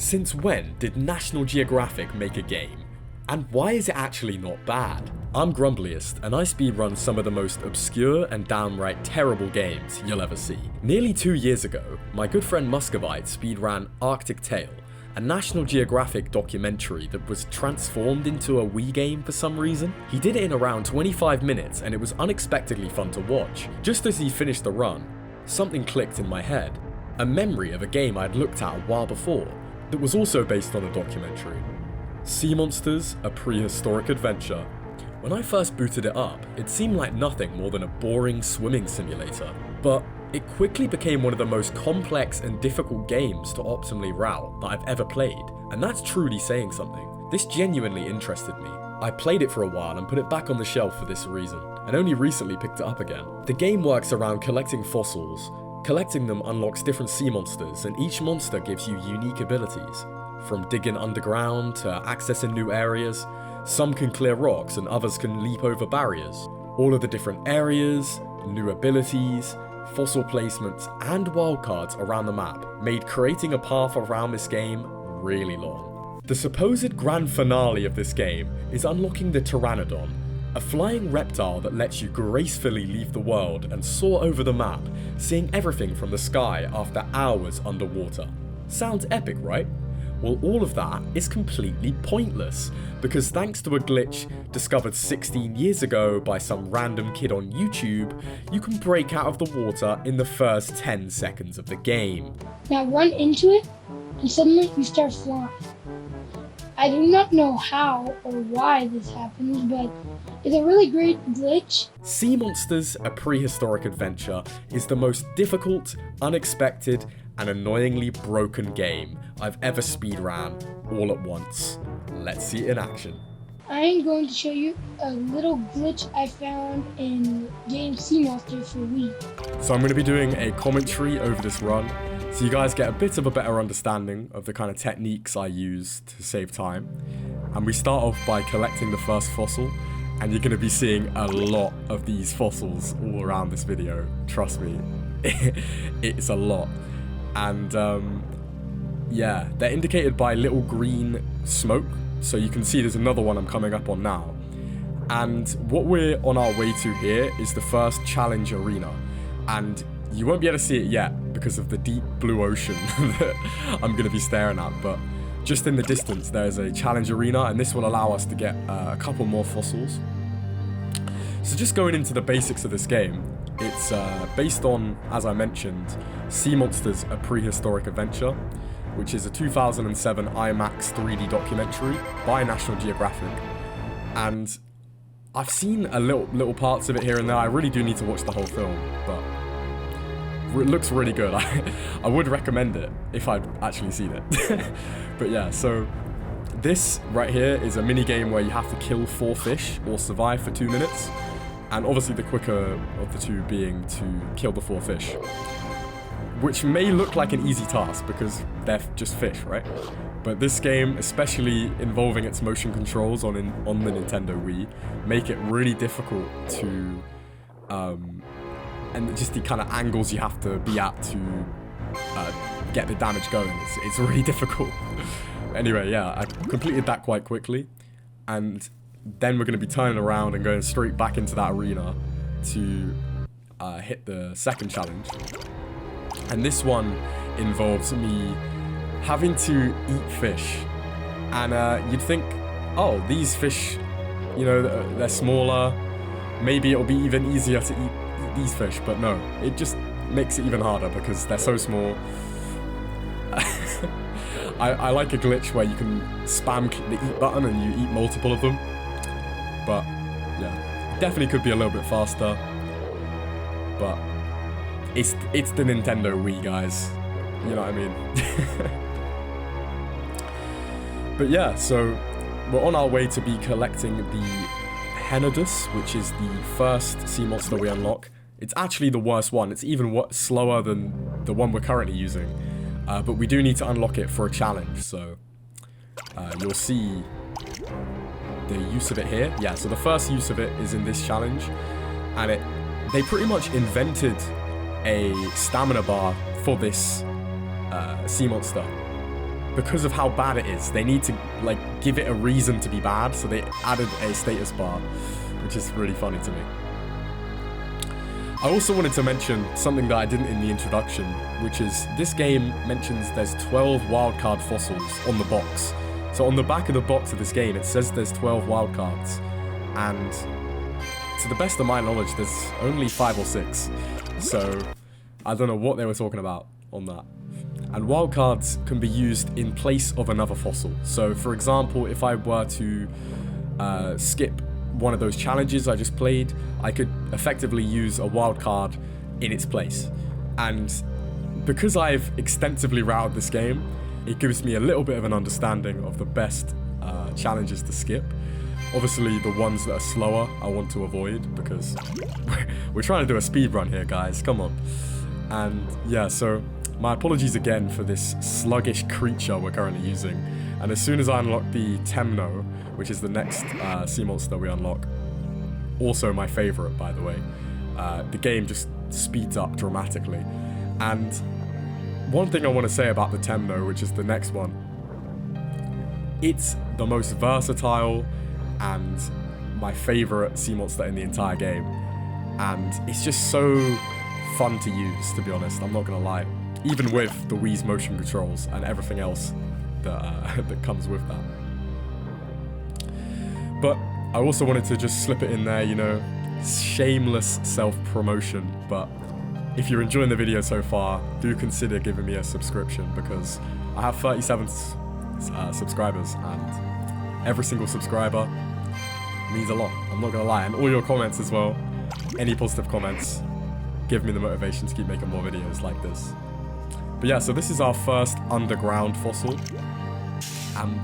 Since when did National Geographic make a game? And why is it actually not bad? I'm Grumbliest, and I speedrun some of the most obscure and downright terrible games you'll ever see. Nearly 2 years ago, my good friend Muscovite speedran Arctic Tale, a National Geographic documentary that was transformed into a Wii game for some reason. He did it in around 25 minutes and it was unexpectedly fun to watch. Just as he finished the run, something clicked in my head. A memory of a game I'd looked at a while before that was also based on a documentary. Sea Monsters, A Prehistoric Adventure. When I first booted it up, it seemed like nothing more than a boring swimming simulator, but it quickly became one of the most complex and difficult games to optimally route that I've ever played, and that's truly saying something. This genuinely interested me. I played it for a while and put it back on the shelf for this reason, and only recently picked it up again. The game works around collecting fossils. Collecting them unlocks different sea monsters, and each monster gives you unique abilities. From digging underground to accessing new areas, some can clear rocks and others can leap over barriers. All of the different areas, new abilities, fossil placements, and wildcards around the map made creating a path around this game really long. The supposed grand finale of this game is unlocking the Pteranodon, a flying reptile that lets you gracefully leave the world and soar over the map, seeing everything from the sky after hours underwater. Sounds epic, right? Well, all of that is completely pointless, because thanks to a glitch discovered 16 years ago by some random kid on YouTube, you can break out of the water in the first 10 seconds of the game. Now run into it, and suddenly you start flying. I do not know how or why this happens, but it's a really great glitch. Sea Monsters, A Prehistoric Adventure is the most difficult, unexpected, and annoyingly broken game I've ever speedran all at once. Let's see it in action. I am going to show you a little glitch I found in game Sea Monsters for Wii. So I'm going to be doing a commentary over this run, so you guys get a bit of a better understanding of the kind of techniques I use to save time. And we start off by collecting the first fossil, and you're going to be seeing a lot of these fossils all around this video. Trust me, it's a lot. And yeah, they're indicated by little green smoke, so you can see there's another one I'm coming up on now. And what we're on our way to here is the first challenge arena, and you won't be able to see it yet because of the deep blue ocean that I'm going to be staring at, but just in the distance there's a challenge arena, and this will allow us to get a couple more fossils. So just going into the basics of this game, it's based on, as I mentioned, Sea Monsters, A Prehistoric Adventure, which is a 2007 IMAX 3D documentary by National Geographic. And I've seen a little parts of it here and there. I really do need to watch the whole film, but it looks really good. I would recommend it if I'd actually seen it. But yeah, so this right here is a mini game where you have to kill 4 fish or survive for 2 minutes. And obviously the quicker of the two being to kill the 4 fish, which may look like an easy task because they're just fish, right? But this game, especially involving its motion controls on the Nintendo Wii, make it really difficult to, and just the kind of angles you have to be at to get the damage going. It's really difficult. Anyway, yeah, I completed that quite quickly, and then we're going to be turning around and going straight back into that arena to hit the second challenge. And this one involves me having to eat fish. And you'd think, oh, these fish, you know, they're smaller. Maybe it'll be even easier to eat these fish. But no, it just makes it even harder because they're so small. I like a glitch where you can spam the eat button and you eat multiple of them. But yeah, definitely could be a little bit faster. But it's the Nintendo Wii, guys. You know what I mean? But yeah, so we're on our way to be collecting the Henodus, which is the first sea monster we unlock. It's actually the worst one. It's even slower than the one we're currently using. But we do need to unlock it for a challenge, so you'll see the use of it here. Yeah, so the first use of it is in this challenge, and they pretty much invented a stamina bar for this sea monster. because of how bad it is, they need to like give it a reason to be bad, so they added a status bar, which is really funny to me. I also wanted to mention something that I didn't in the introduction, which is this game mentions there's 12 wildcard fossils on the box. So on the back of the box of this game, it says there's 12 wildcards, and to the best of my knowledge, there's only 5 or 6. So I don't know what they were talking about on that. And wildcards can be used in place of another fossil. So for example, if I were to skip one of those challenges I just played, I could effectively use a wildcard in its place. And because I've extensively routed this game, it gives me a little bit of an understanding of the best challenges to skip. Obviously, the ones that are slower, I want to avoid, because we're trying to do a speed run here, guys. Come on. And yeah, so my apologies again for this sluggish creature we're currently using. And as soon as I unlock the Temno, which is the next sea monster we unlock, also my favorite, by the way, the game just speeds up dramatically. And one thing I want to say about the Temno, which is the next one, it's the most versatile and my favorite sea monster in the entire game. And it's just so fun to use, to be honest, I'm not gonna lie. Even with the Wii's motion controls and everything else that, that comes with that. But I also wanted to just slip it in there, you know, shameless self-promotion. But if you're enjoying the video so far, do consider giving me a subscription, because I have 37 subscribers, and every single subscriber means a lot, I'm not gonna lie. And all your comments as well, any positive comments, give me the motivation to keep making more videos like this. But yeah, so this is our first underground fossil, and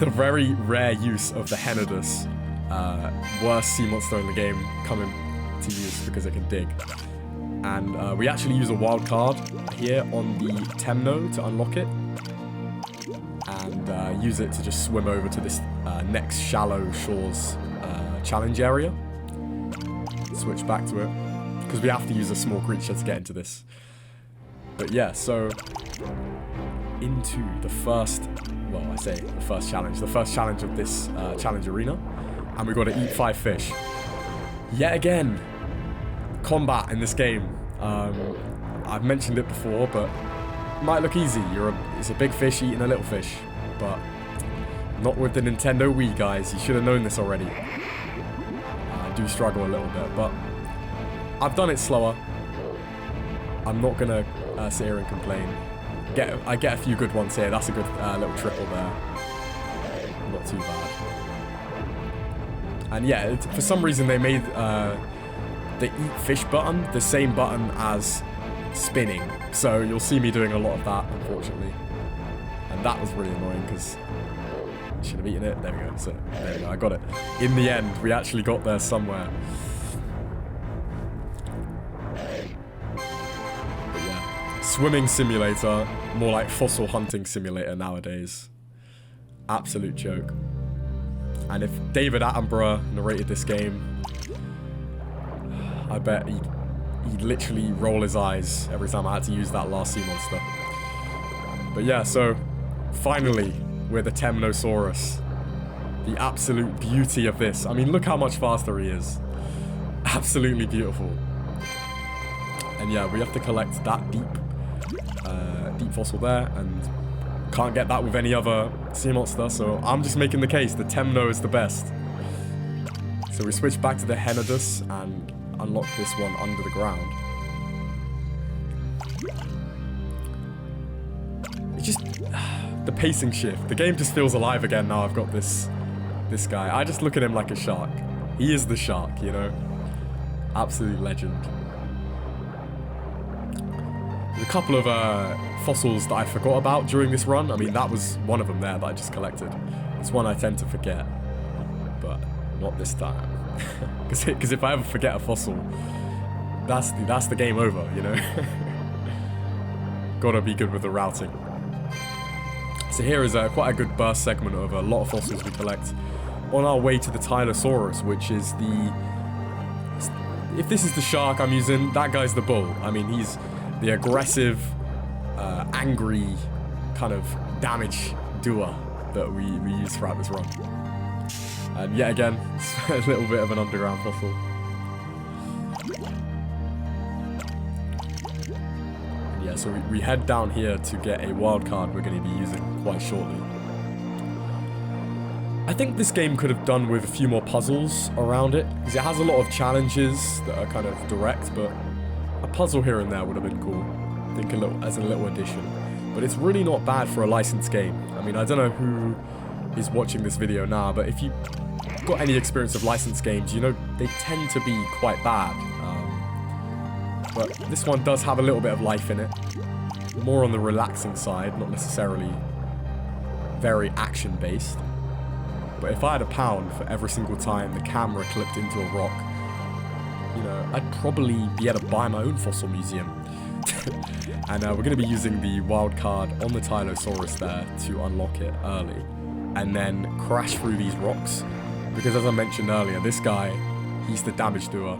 the very rare use of the Henodus, worst sea monster in the game, coming to use because it can dig. And we actually use a wild card here on the Temno to unlock it, and use it to just swim over to this next shallow shores challenge area. Switch back to it, because we have to use a small creature to get into this. But yeah, so into the first, well, I say the first challenge of this challenge arena, and we've got to eat 5 fish. Yet again, combat in this game. I've mentioned it before, but it might look easy. It's a big fish eating a little fish, but not with the Nintendo Wii, guys. You should have known this already. I do struggle a little bit, but I've done it slower. I'm not gonna sit here and complain. I get a few good ones here. That's a good little triple there. Not too bad. And yeah, for some reason they made the eat fish button the same button as spinning. So you'll see me doing a lot of that, unfortunately. And that was really annoying, because I should have eaten it. There we go. So there we go. I got it. In the end, we actually got there somewhere. Swimming simulator, more like fossil hunting simulator nowadays. Absolute joke. And if David Attenborough narrated this game, I bet he'd literally roll his eyes every time I had to use that last sea monster. But yeah, so finally, we're the Temnosaurus. The absolute beauty of this. I mean, look how much faster he is. Absolutely beautiful. And yeah, we have to collect that deep fossil there, and can't get that with any other sea monster, so I'm just making the case the Temno is the best. So we switch back to the Henodus and unlock this one under the ground. It's just the pacing shift. The game just feels alive again now I've got this guy. I just look at him like a shark. He is the shark, you know? Absolute legend. There's a couple of fossils that I forgot about during this run. I mean, that was one of them there that I just collected. It's one I tend to forget, but not this time. Because if I ever forget a fossil, that's the game over, you know? Gotta be good with the routing. So here is quite a good burst segment of a lot of fossils we collect on our way to the Tylosaurus, which is the... If this is the shark I'm using, that guy's the bull. I mean, he's the aggressive, angry kind of damage doer that we use throughout this run. And yet again, it's a little bit of an underground fossil. And yeah, so we head down here to get a wild card we're going to be using quite shortly. I think this game could have done with a few more puzzles around it, because it has a lot of challenges that are kind of direct, but a puzzle here and there would have been cool. I think as a little addition. But it's really not bad for a licensed game. I mean, I don't know who is watching this video now, but if you've got any experience of licensed games, you know they tend to be quite bad. But this one does have a little bit of life in it. More on the relaxing side, not necessarily very action-based. But if I had £1 for every single time the camera clipped into a rock, you know, I'd probably be able to buy my own fossil museum. And we're going to be using the wild card on the Tylosaurus there to unlock it early. And then crash through these rocks. Because as I mentioned earlier, this guy, he's the damage doer.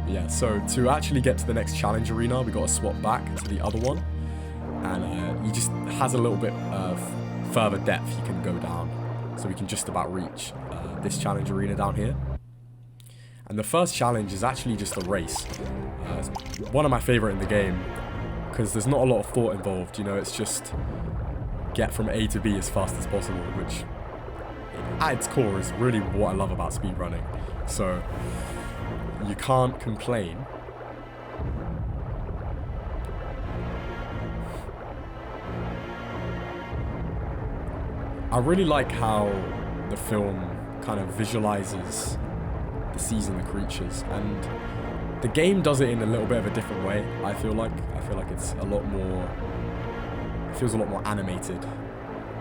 Yeah, so to actually get to the next challenge arena, we got to swap back to the other one. And he just has a little bit of further depth he can go down. So we can just about reach this challenge arena down here. And the first challenge is actually just a race. It's one of my favorite in the game, because there's not a lot of thought involved, you know, it's just get from A to B as fast as possible, which at its core is really what I love about speedrunning. So you can't complain. I really like how the film kind of visualizes the seas and the creatures, and the game does it in a little bit of a different way. I feel like it's a lot more, it feels a lot more animated.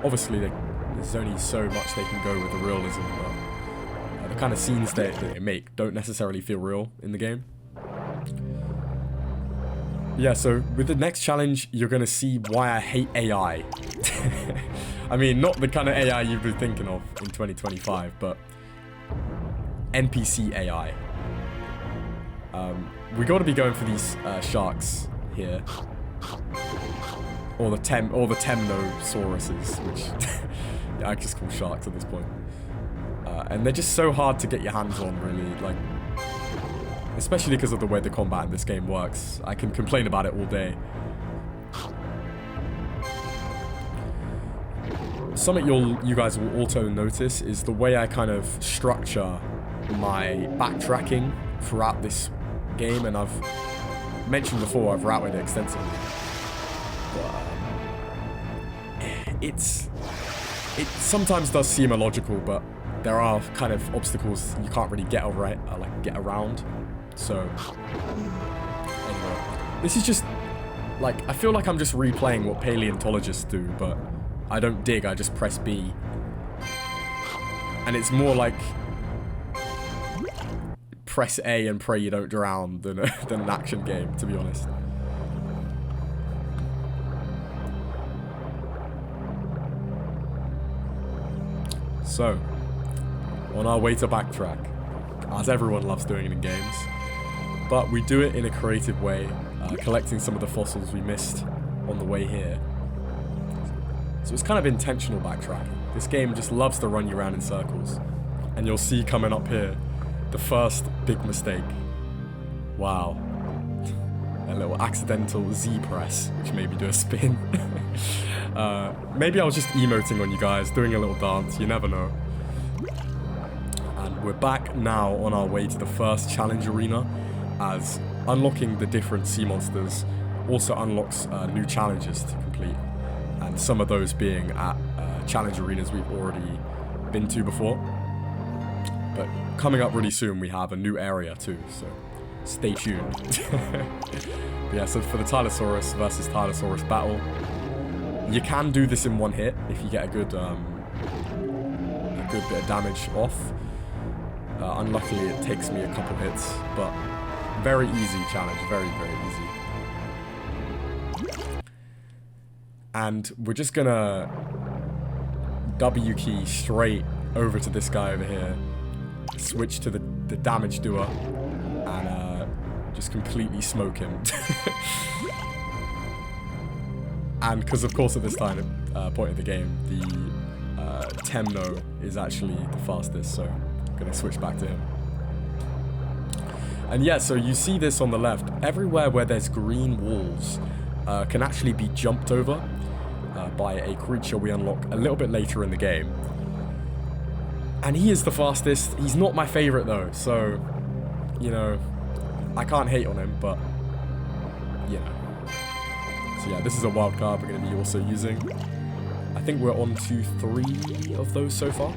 Obviously there's only so much they can go with the realism, but the kind of scenes that they make don't necessarily feel real in the game. Yeah, so with the next challenge, you're going to see why I hate AI. I mean, not the kind of AI you've been thinking of in 2025, but NPC AI. We got to be going for these sharks here, or the Temnosauruses, which I just call sharks at this point. And they're just so hard to get your hands on, really. Like, especially because of the way the combat in this game works. I can complain about it all day. Something you guys will also notice is the way I kind of structure my backtracking throughout this game, and I've mentioned before I've routed it extensively. But it sometimes does seem illogical, but there are kind of obstacles you can't really get around. So anyway, this is just like, I feel like I'm just replaying what paleontologists do, but I don't dig, I just press B. And it's more like press A and pray you don't drown than an action game, to be honest. So, on our way to backtrack, as everyone loves doing it in games, but we do it in a creative way, collecting some of the fossils we missed on the way here. So it's kind of intentional backtracking. This game just loves to run you around in circles. And you'll see coming up here, the first big mistake. Wow. A little accidental Z press, which made me do a spin. Maybe I was just emoting on you guys, doing a little dance, you never know. And we're back now on our way to the first challenge arena, as unlocking the different sea monsters also unlocks new challenges to complete. And some of those being at challenge arenas we've already been to before. But coming up really soon, we have a new area too, so stay tuned. But yeah, so for the Tylosaurus versus Tylosaurus battle, you can do this in one hit if you get a good bit of damage off. Unluckily, it takes me a couple hits, but very easy challenge, very, very easy. And we're just gonna W key straight over to this guy over here, switch to the damage doer, and just completely smoke him. And because of course at this time, point of the game, the Temno is actually the fastest, so I'm gonna switch back to him. And yeah, so you see this on the left. Everywhere where there's green walls can actually be jumped over by a creature we unlock a little bit later in the game. And he is the fastest. He's not my favorite though, so, you know, I can't hate on him, but, you know. So yeah, this is a wild card we're going to be also using. I think we're on to 3 of those so far.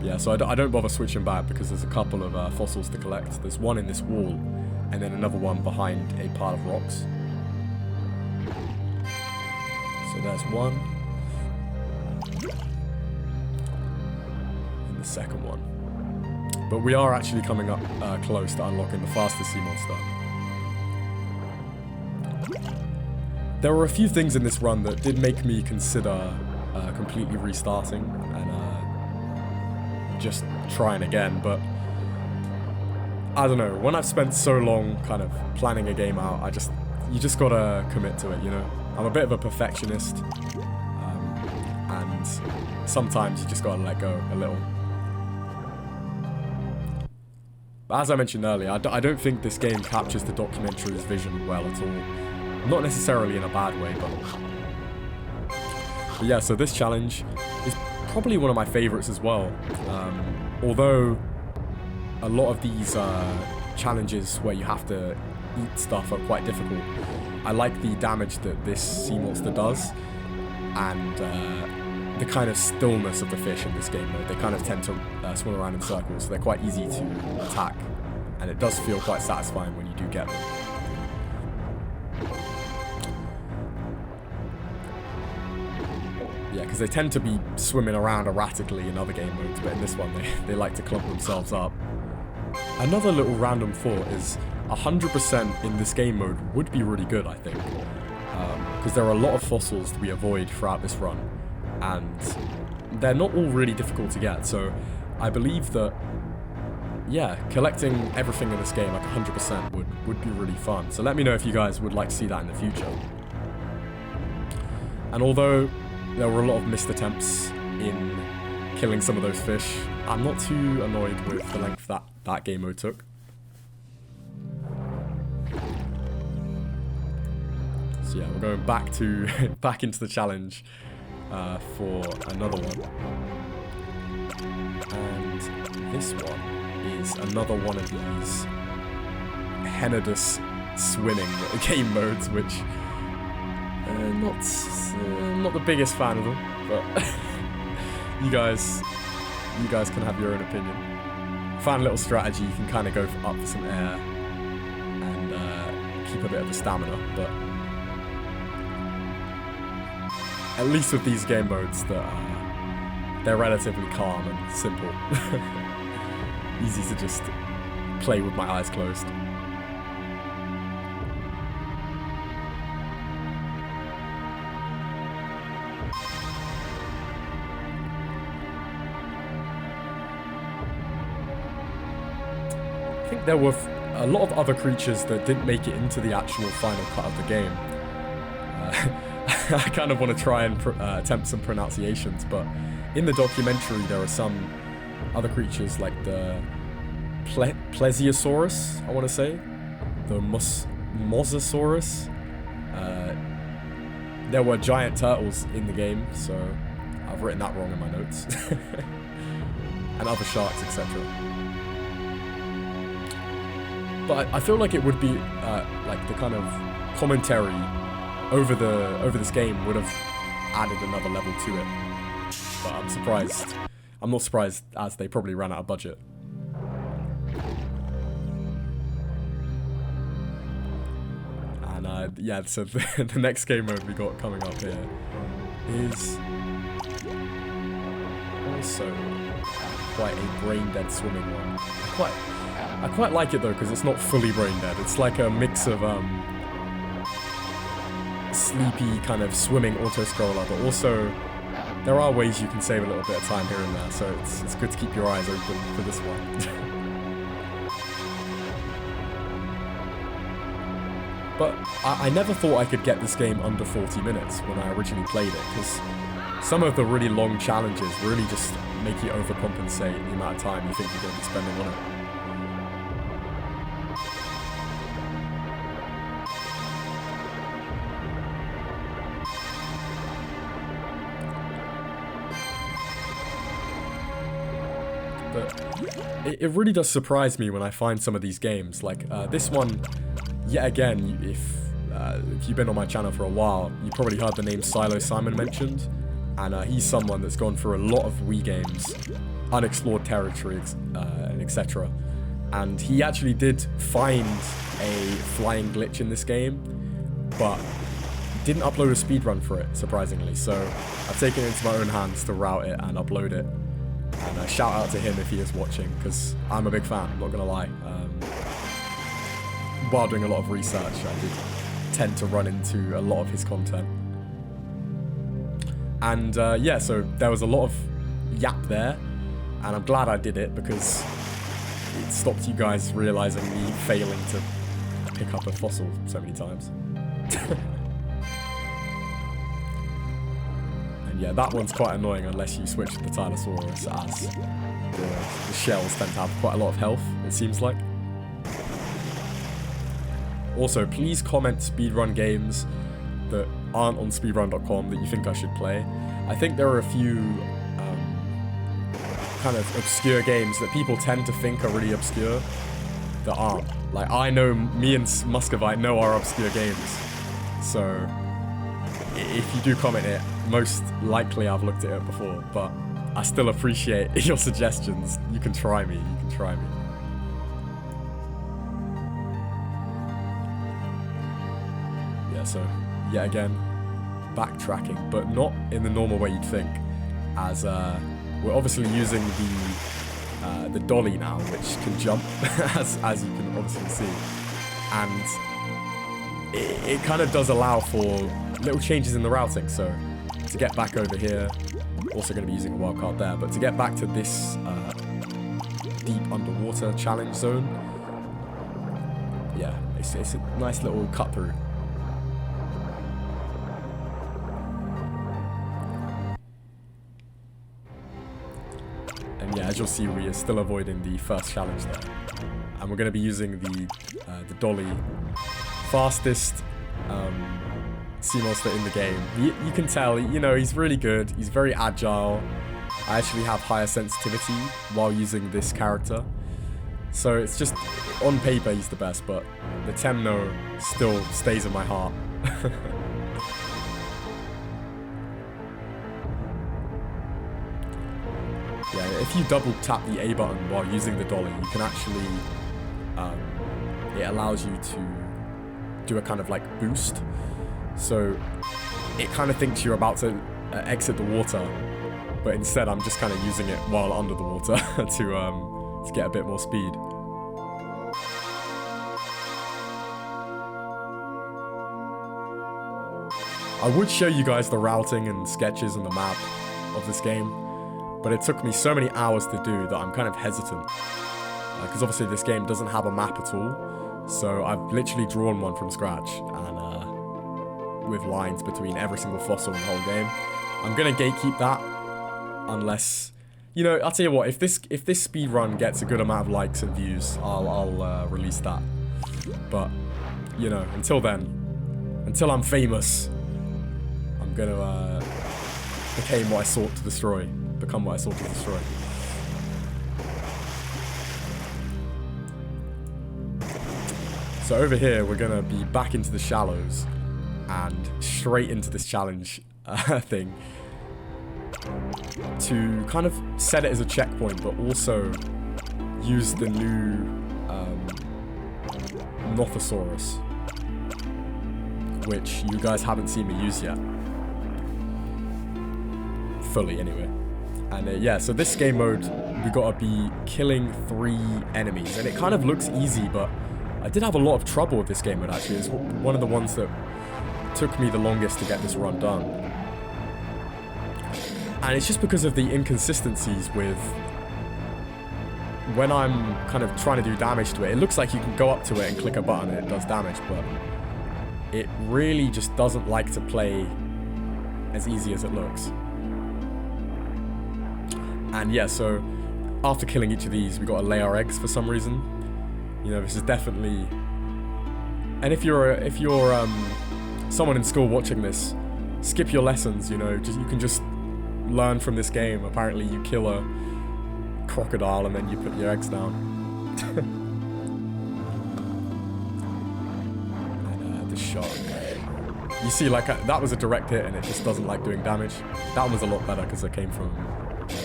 Yeah, so I don't bother switching back because there's a couple of fossils to collect. There's one in this wall, and then another one behind a pile of rocks. So there's one. And the second one. But we are actually coming up close to unlocking the fastest sea monster. There were a few things in this run that did make me consider completely restarting and just trying again, but I don't know, when I've spent so long kind of planning a game out, you just gotta commit to it, you know? I'm a bit of a perfectionist, and sometimes you just gotta let go a little. But as I mentioned earlier, I don't think this game captures the documentary's vision well at all. Not necessarily in a bad way, but yeah, so this challenge is probably one of my favorites as well. Although a lot of these challenges where you have to eat stuff are quite difficult, I like the damage that this sea monster does, and the kind of stillness of the fish in this game mode. They kind of tend to swim around in circles, so they're quite easy to attack, and it does feel quite satisfying when you do get them. Yeah, because they tend to be swimming around erratically in other game modes, but in this one they like to clump themselves up. Another little random thought is 100% in this game mode would be really good, I think, because there are a lot of fossils that we avoid throughout this run, and they're not all really difficult to get, so I believe that, yeah, collecting everything in this game, like 100%, would be really fun. So let me know if you guys would like to see that in the future. And although there were a lot of missed attempts in killing some of those fish, I'm not too annoyed with the length that game mode took. So yeah, we're going back into the challenge for another one. And this one is another one of these Henadus swimming game modes, which not the biggest fan of them, but you guys can have your own opinion. Find a little strategy, you can kind of go up for some air and keep a bit of the stamina, but at least with these game modes that they're relatively calm and simple. Easy to just play with my eyes closed. I think there were a lot of other creatures that didn't make it into the actual final cut of the game. I kind of want to try and attempt some pronunciations, but in the documentary there are some other creatures like the Plesiosaurus, I want to say, the Mosasaurus. There were giant turtles in the game, so I've written that wrong in my notes. And other sharks, etc. But I feel like it would be like the kind of commentary over this game would have added another level to it. But I'm surprised. I'm not surprised, as they probably ran out of budget. And yeah, so the next game mode we got coming up here is also quite a brain dead swimming one. I quite like it though, because it's not fully brain dead. It's like a mix of sleepy kind of swimming auto-scroller, but also there are ways you can save a little bit of time here and there, so it's good to keep your eyes open for this one. But I never thought I could get this game under 40 minutes when I originally played it, because some of the really long challenges really just make you overcompensate the amount of time you think you're going to be spending on it. But it really does surprise me when I find some of these games, like this one, yet again, if you've been on my channel for a while, you probably heard the name Silo Simon mentioned, and he's someone that's gone through a lot of Wii games, unexplored territories, and etc. And he actually did find a flying glitch in this game, but didn't upload a speedrun for it, surprisingly, so I've taken it into my own hands to route it and upload it. And shout out to him if he is watching, because I'm a big fan, I'm not gonna lie. While doing a lot of research, I did tend to run into a lot of his content. And yeah, so there was a lot of yap there, and I'm glad I did it, because it stopped you guys realizing me failing to pick up a fossil so many times. And yeah, that one's quite annoying unless you switch to the Tylosaurus, as the shells tend to have quite a lot of health, it seems like. Also, please comment speedrun games that aren't on speedrun.com that you think I should play. I think there are a few kind of obscure games that people tend to think are really obscure that aren't. Like, I know, me and Muscovite know our obscure games, so if you do comment it, most likely I've looked at it before, but I still appreciate your suggestions. You can try me, you can try me. Yeah, so, yet again, backtracking, but not in the normal way you'd think, as we're obviously using the dolly now, which can jump, as you can obviously see, and it kind of does allow for little changes in the routing. So to get back over here, also going to be using a wildcard there, but to get back to this deep underwater challenge zone, yeah, it's a nice little cut through. And yeah, as you'll see, we are still avoiding the first challenge there, and we're going to be using the dolly, fastest sea monster in the game. You can tell, you know, he's really good. He's very agile. I actually have higher sensitivity while using this character, so it's just, on paper he's the best, but the Temno still stays in my heart. Yeah, if you double tap the A button while using the dolly, you can actually, it allows you to do a kind of like boost. So it kind of thinks you're about to exit the water, but instead I'm just kind of using it while under the water to get a bit more speed. I would show you guys the routing and sketches and the map of this game, but it took me so many hours to do that I'm kind of hesitant. Because obviously this game doesn't have a map at all, so I've literally drawn one from scratch, and with lines between every single fossil in the whole game. I'm gonna gatekeep that, unless, you know, I'll tell you what, if this speedrun gets a good amount of likes and views, I'll release that. But, you know, until then, until I'm famous, I'm gonna become what I sought to destroy. So over here, we're gonna be back into the shallows and straight into this challenge thing to kind of set it as a checkpoint, but also use the new Nothosaurus, which you guys haven't seen me use yet. Fully, anyway. And yeah, so this game mode, we gotta be killing 3 enemies, and it kind of looks easy, but I did have a lot of trouble with this game mode, actually. It's one of the ones that took me the longest to get this run done. And it's just because of the inconsistencies with when I'm kind of trying to do damage to it. It looks like you can go up to it and click a button and it does damage, but it really just doesn't like to play as easy as it looks. And yeah, so after killing each of these, we got to lay our eggs for some reason. You know, this is definitely... And if you're someone in school watching this, skip your lessons, you know, you can just learn from this game. Apparently you kill a crocodile and then you put your eggs down. And the shark. You see, like, that was a direct hit and it just doesn't like doing damage. That one was a lot better because it came from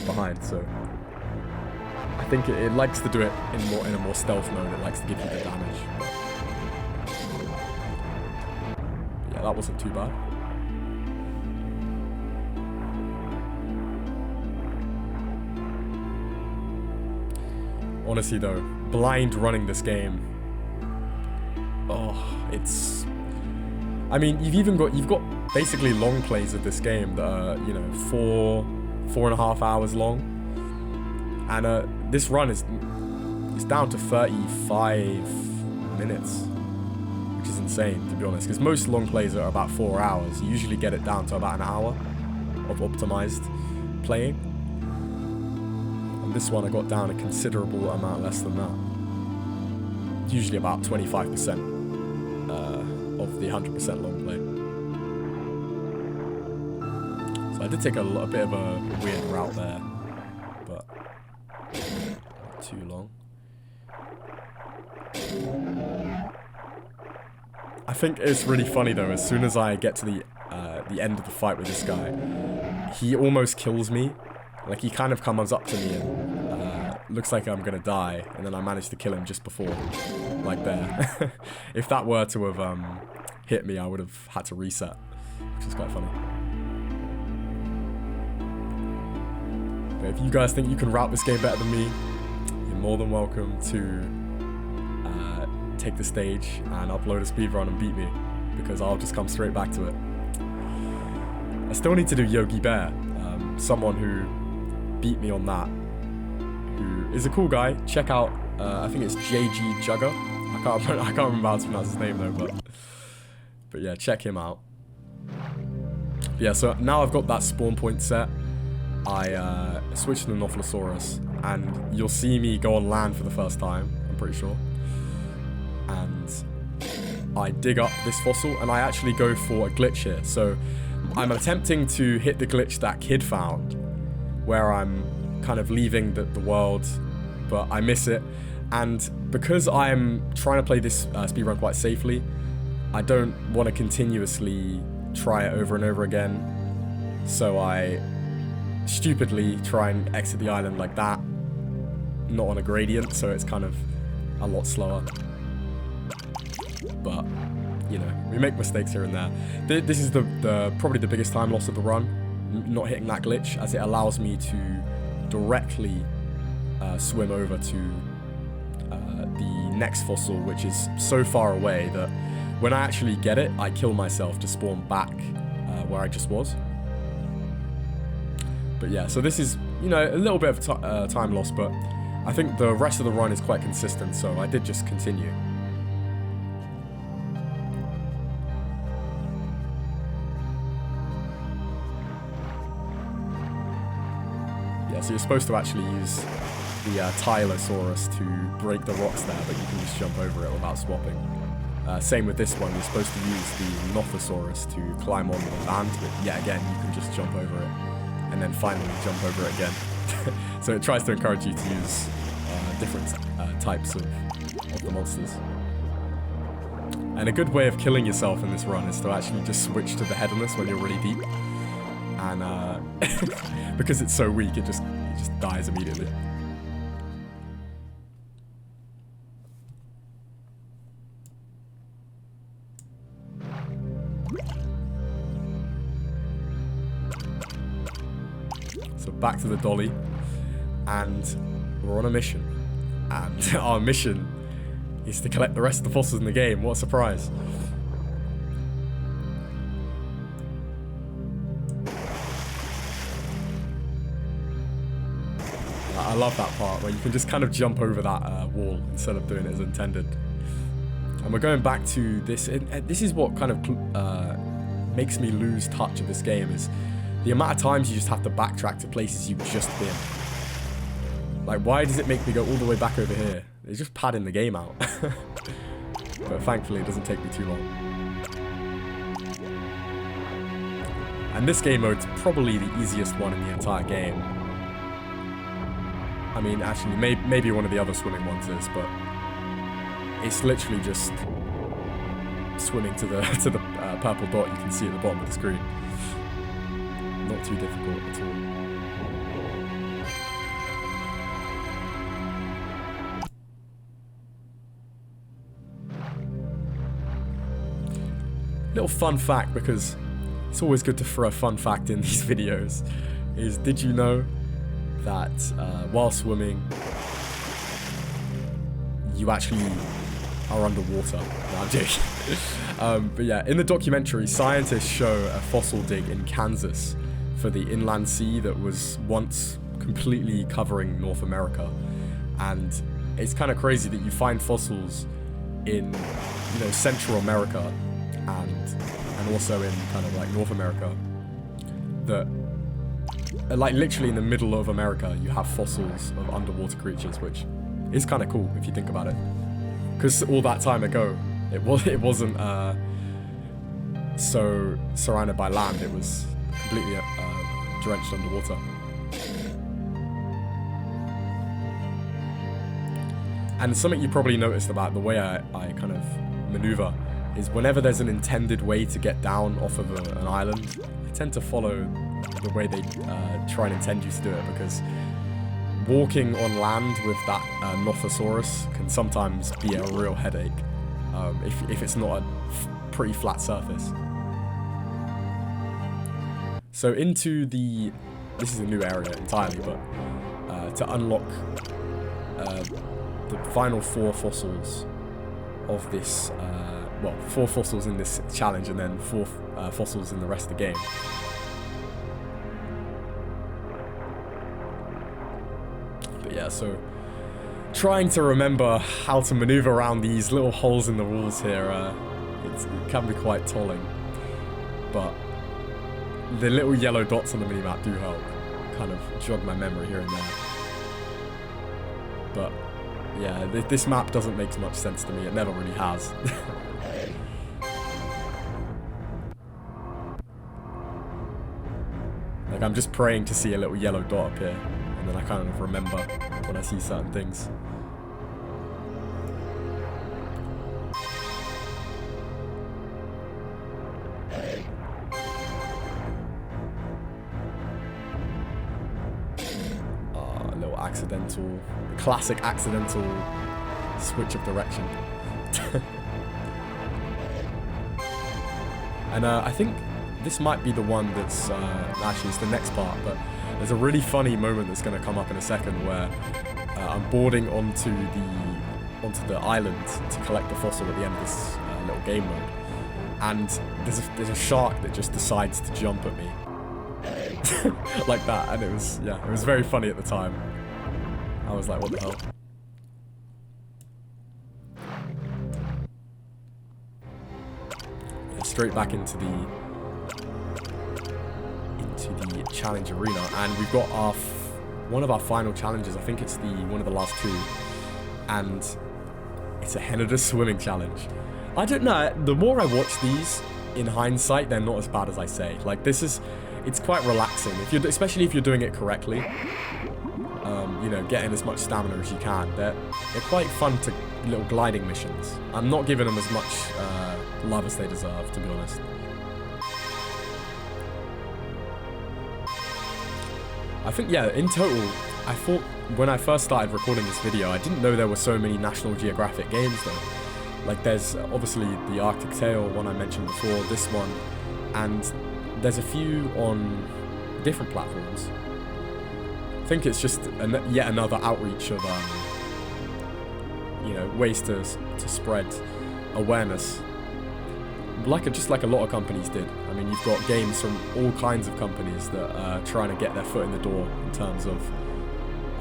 behind, so... I think it likes to do it in a more stealth mode. It likes to give you the damage. Yeah, that wasn't too bad. Honestly though, blind running this game. Oh, it's... I mean, you've got basically long plays of this game that are, you know, 4.5 hours long. And this run is down to 35 minutes, which is insane, to be honest, because most long plays are about 4 hours. You usually get it down to about an hour of optimized playing. And this one I got down a considerable amount less than that. Usually about 25% of the 100% long play. So I did take a bit of a weird route there, but not too long. I think it's really funny though, as soon as I get to the end of the fight with this guy, he almost kills me. Like, he kind of comes up to me and looks like I'm gonna die, and then I manage to kill him just before, like there. If that were to have hit me, I would have had to reset, which is quite funny. But if you guys think you can route this game better than me, you're more than welcome to take the stage and upload a speedrun and beat me, because I'll just come straight back to it. I still need to do Yogi Bear, someone who beat me on that, who is a cool guy. Check out, I think it's JG Jugger. I can't remember how to pronounce his name though, but yeah, check him out. But yeah, so now I've got that spawn point set. I switched to the Nothosaurus, and you'll see me go on land for the first time, I'm pretty sure. And I dig up this fossil, and I actually go for a glitch here. So I'm attempting to hit the glitch that Kid found, where I'm kind of leaving the world, but I miss it. And because I'm trying to play this speedrun quite safely, I don't want to continuously try it over and over again. So I stupidly try and exit the island like that, not on a gradient, so it's kind of a lot slower. But, you know, we make mistakes here and there. This is probably the biggest time loss of the run, not hitting that glitch, as it allows me to directly swim over to the next fossil, which is so far away that when I actually get it, I kill myself to spawn back where I just was. But yeah, so this is, you know, a little bit of time loss, but I think the rest of the run is quite consistent, so I did just continue. Yeah, so you're supposed to actually use the Tylosaurus to break the rocks there, but you can just jump over it without swapping. Same with this one, you're supposed to use the Nothosaurus to climb on the land, but yet again, you can just jump over it, and then finally jump over it again. So it tries to encourage you to use different types of the monsters. And a good way of killing yourself in this run is to actually just switch to the headless when you're really deep. And because it's so weak, it just dies immediately. So back to the dolly, and we're on a mission. And our mission is to collect the rest of the fossils in the game. What a surprise. I love that part where you can just kind of jump over that wall instead of doing it as intended. And we're going back to this. This is what kind of makes me lose touch of this game, is the amount of times you just have to backtrack to places you've just been. Like, why does it make me go all the way back over here? It's just padding the game out. But thankfully it doesn't take me too long. And this game mode's probably the easiest one in the entire game. I mean, actually, maybe one of the other swimming ones is, but it's literally just swimming to the purple dot you can see at the bottom of the screen. Not too difficult at all. Little fun fact, because it's always good to throw a fun fact in these videos, is did you know that while swimming you actually are underwater? No, I'm joking. But yeah, in the documentary, scientists show a fossil dig in Kansas for the inland sea that was once completely covering North America. And it's kind of crazy that you find fossils in, you know, Central America and also in kind of like North America, that like literally in the middle of America you have fossils of underwater creatures, which is kind of cool if you think about it, because all that time ago it wasn't so surrounded by land. It was completely drenched underwater. And something you probably noticed about the way I kind of maneuver is whenever there's an intended way to get down off of an island, I tend to follow the way they try and intend you to do it, because walking on land with that Nothosaurus can sometimes be a real headache if it's not a pretty flat surface. So into this is a new area entirely, but to unlock the final 4 fossils of this, well, 4 fossils in this challenge and then 4 fossils in the rest of the game. But yeah, so trying to remember how to maneuver around these little holes in the walls here, it can be quite tolling. But the little yellow dots on the minimap do help kind of jog my memory here and there. But yeah, this map doesn't make much sense to me. It never really has. Like, I'm just praying to see a little yellow dot up here, and then I kind of remember when I see certain things. Classic accidental switch of direction. And I think this might be the one that's actually it's the next part, but there's a really funny moment that's going to come up in a second where I'm boarding onto the island to collect the fossil at the end of this little game mode, and there's a shark that just decides to jump at me like that, and it was very funny at the time. I was like, what the hell? Yeah, straight back into the challenge arena, and we've got one of our final challenges. I think it's one of the last 2, and it's a Henada swimming challenge. I don't know. The more I watch these, in hindsight, they're not as bad as I say. Like, it's quite relaxing especially if you're doing it correctly. You know, getting as much stamina as you can. They're quite fun little gliding missions. I'm not giving them as much love as they deserve, to be honest. I think, yeah, in total, I thought when I first started recording this video, I didn't know there were so many National Geographic games though. Like, there's obviously the Arctic Tale one I mentioned before, this one, and there's a few on different platforms. I think it's just yet another outreach of, you know, ways to spread awareness, just like a lot of companies did. I mean, you've got games from all kinds of companies that are trying to get their foot in the door in terms of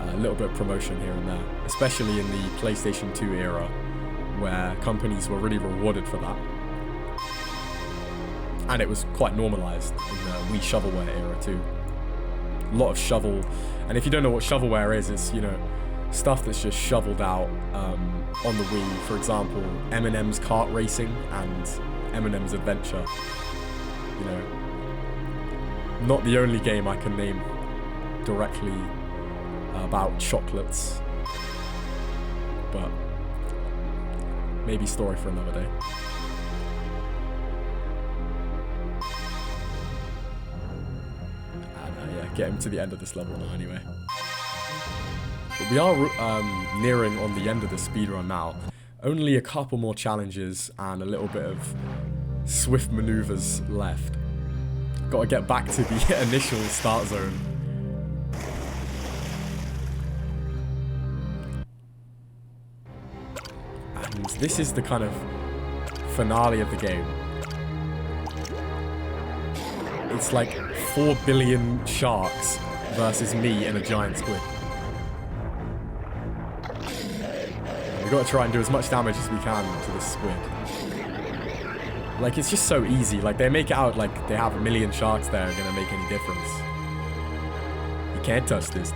a little bit of promotion here and there, especially in the PlayStation 2 era. where companies were really rewarded for that. And it was quite normalized in the Wii shovelware era too. A lot of shovel, and if you don't know what shovelware is, it's, you know, stuff that's just shoveled out on the Wii. For example, Eminem's Kart Racing and Eminem's Adventure. You know, not the only game I can name directly about chocolates, but maybe story for another day. Getting to the end of this level now anyway. But we are nearing on the end of the speedrun now. Only a couple more challenges and a little bit of swift maneuvers left. Got to get back to the initial start zone. And this is the kind of finale of the game. It's like 4 billion sharks versus me and a giant squid. We've got to try and do as much damage as we can to this squid. Like, it's just so easy. Like, they make it out like they have a million sharks there are gonna make any difference. You can't touch this.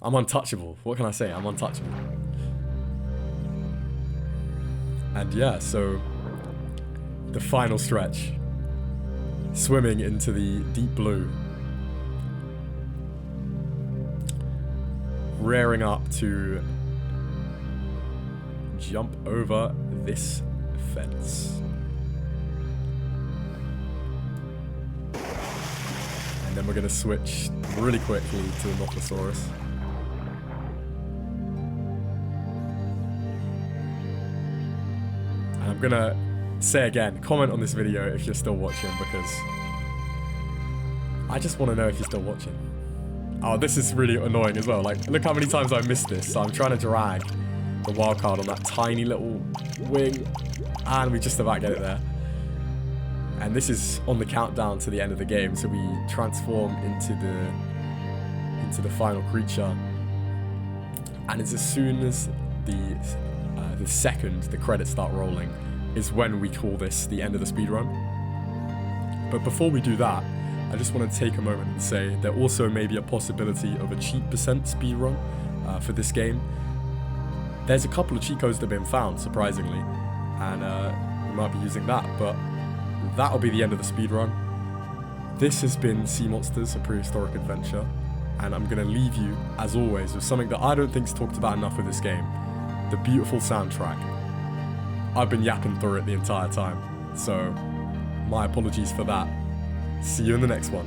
I'm untouchable. What can I say? I'm untouchable. And yeah, so the final stretch. Swimming into the deep blue. Rearing up to jump over this fence. And then we're going to switch really quickly to the Nothosaurus. And I'm going to say again, comment on this video if you're still watching, because I just want to know if you're still watching. Oh, this is really annoying as well. Like, look how many times I missed this. So I'm trying to drag the wildcard on that tiny little wing, and we just about get it there. And this is on the countdown to the end of the game, so we transform into the final creature. And it's as soon as the second the credits start rolling is when we call this the end of the speedrun. But before we do that, I just want to take a moment and say there also may be a possibility of a cheat percent speedrun for this game. There's a couple of cheat codes that have been found, surprisingly, and we might be using that, but that'll be the end of the speedrun. This has been Sea Monsters, a Prehistoric Adventure, and I'm going to leave you, as always, with something that I don't think is talked about enough with this game, the beautiful soundtrack. I've been yapping through it the entire time, so my apologies for that. See you in the next one.